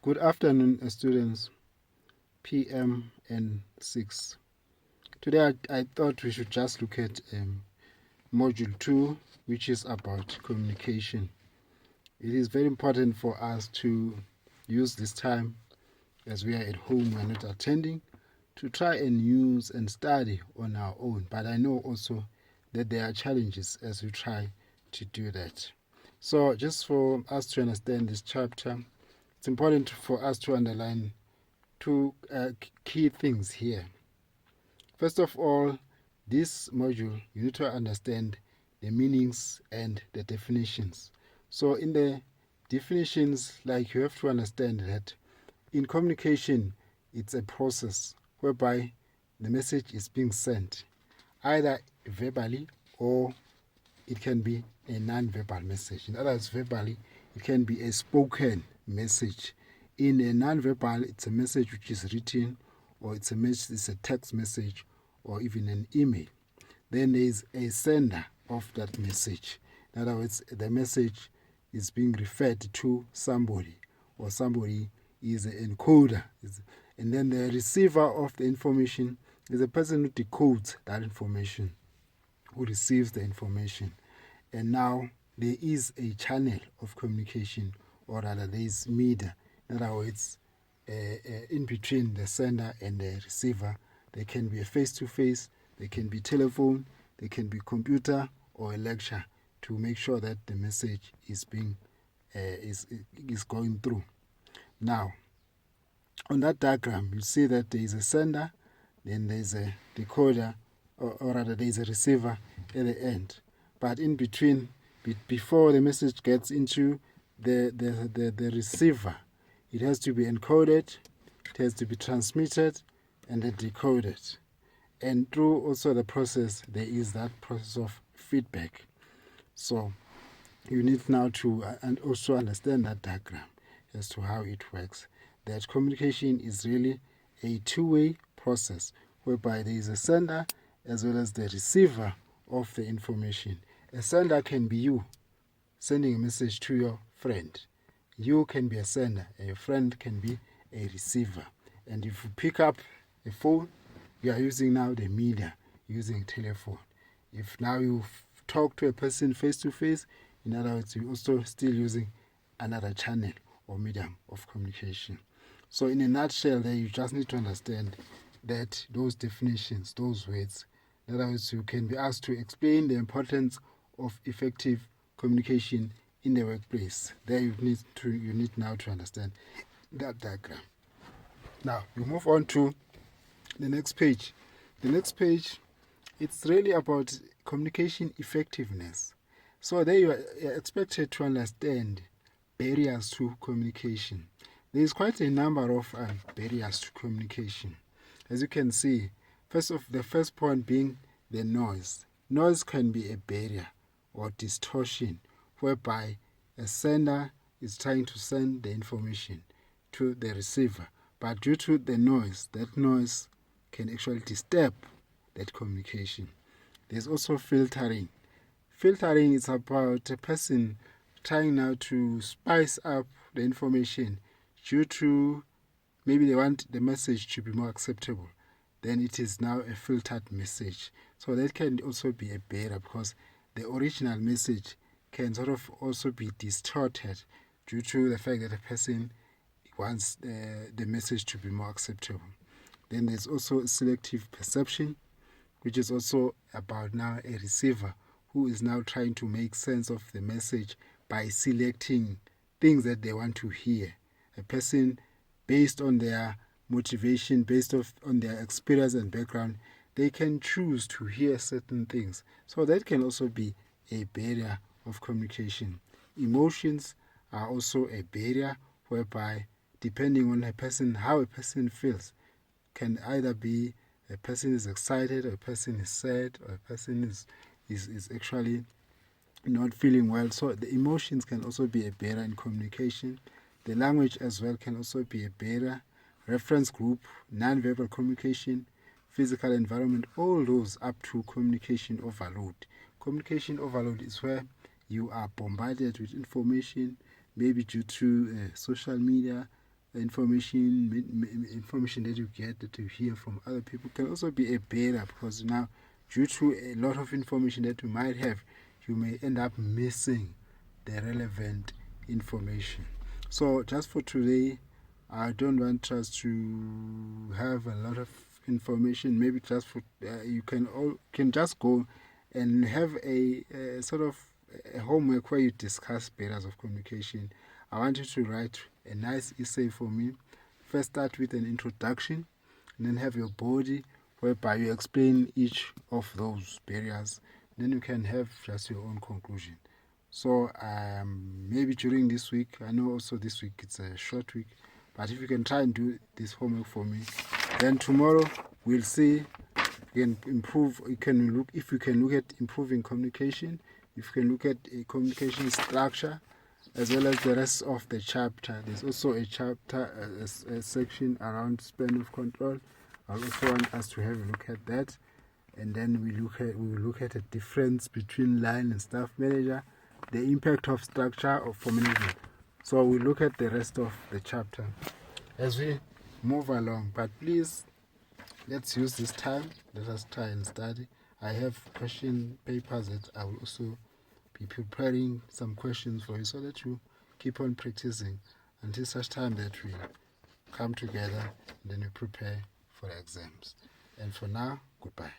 Good afternoon, students, PM and 6. Today I thought we should just look at Module 2, which is about communication. It is very important for us to use this time as we are at home, we are not attending, to try and use and study on our own. But I know also that there are challenges as we try to do that. So just for us to understand this chapter, it's important for us to underline two key things here. First of all, this module, you need to understand the meanings and the definitions. So in the definitions, like, you have to understand that in communication, it's a process whereby the message is being sent, either verbally or it can be a non-verbal message. In other words, verbally, it can be a spoken message. In a non-verbal, it's a message which is written, or it's a text message, or even an email. Then there is a sender of that message. In other words, the message is being referred to somebody, or somebody is an encoder. And then the receiver of the information is a person who decodes that information, who receives the information. And now there is a channel of communication, or rather there is media. In other words, in between the sender and the receiver, there can be a face-to-face, there can be telephone, there can be computer or a lecture, to make sure that the message is being is going through. Now, on that diagram, you see that there is a sender, then there is a decoder, or rather there is a receiver at the end. But in between, before the message gets into the receiver, it has to be encoded, it has to be transmitted, and then decoded. And through also the process, there is that process of feedback. So you need now to and also understand that diagram as to how it works. That communication is really a two-way process, whereby there is a sender as well as the receiver of the information. A sender can be you sending a message to your friend. You can be a sender, and your friend can be a receiver. And if you pick up a phone, you are using now the media, using a telephone. If now you talk to a person face to face, in other words, you're also still using another channel or medium of communication. So in a nutshell, there you just need to understand that those definitions, those words, in other words, you can be asked to explain the importance of effective communication in the workplace. There you need now to understand that diagram. Now you move on to the next page. The next page, it's really about communication effectiveness. So there you are expected to understand barriers to communication. There is quite a number of barriers to communication. As you can see, the first point being the noise. Noise can be a barrier or distortion, whereby a sender is trying to send the information to the receiver, but due to the noise, that noise can actually disturb that communication. There's also filtering. Filtering is about a person trying now to spice up the information due to maybe they want the message to be more acceptable. Then it is now a filtered message. So that can also be a barrier, because the original message can sort of also be distorted due to the fact that a person wants the message to be more acceptable. Then there's also selective perception, which is also about now a receiver who is now trying to make sense of the message by selecting things that they want to hear. A person, based on their motivation, based on their experience and background, they can choose to hear certain things. So that can also be a barrier of communication. Emotions are also a barrier, whereby depending on how a person feels, can either be a person is excited, or a person is sad, or a person is actually not feeling well. So the emotions can also be a barrier in communication. The language as well can also be a barrier. Reference group, non-verbal communication, physical environment, all those up to communication overload. Communication overload is where you are bombarded with information, maybe due to social media, information that you get, that you hear from other people, can also be a barrier, because now, due to a lot of information that you might have, you may end up missing the relevant information. So just for today, I don't want us to have a lot of information. Maybe just for you can just go and have a sort of a homework where you discuss barriers of communication. I want you to write a nice essay for me. First start with an introduction, and then have your body whereby you explain each of those barriers. Then you can have just your own conclusion. So maybe during this week, I know also this week it's a short week, but if you can try and do this homework for me, then tomorrow we'll see. You can improve. If you can look at improving communication, if you can look at a communication structure, as well as the rest of the chapter. There's also a chapter, a section around span of control. I also want us to have a look at that, and then we will look at the difference between line and staff manager, the impact of structure for management. So we'll look at the rest of the chapter as we move along. But please, let's use this time. Let us try and study. I have question papers that I will also be preparing some questions for you, so that you keep on practicing until such time that we come together and then we prepare for the exams. And for now, goodbye.